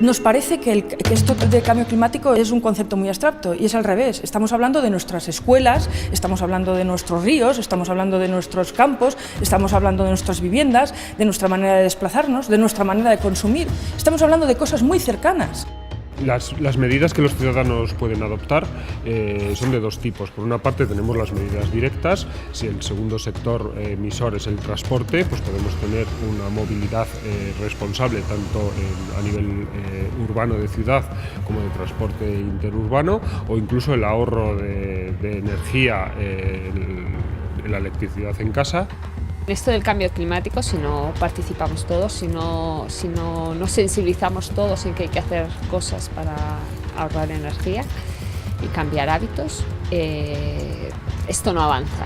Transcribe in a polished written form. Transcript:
Nos parece que esto de cambio climático es un concepto muy abstracto y es al revés. Estamos hablando de nuestras escuelas, estamos hablando de nuestros ríos, estamos hablando de nuestros campos, estamos hablando de nuestras viviendas, de nuestra manera de desplazarnos, de nuestra manera de consumir. Estamos hablando de cosas muy cercanas. Las medidas que los ciudadanos pueden adoptar son de dos tipos. Por una parte tenemos las medidas directas. Si el segundo sector emisor es el transporte, pues podemos tener una movilidad responsable tanto a nivel urbano de ciudad como de transporte interurbano, o incluso el ahorro de energía en la electricidad en casa. Esto del cambio climático, si no participamos todos, si no nos sensibilizamos todos en que hay que hacer cosas para ahorrar energía y cambiar hábitos, esto no avanza.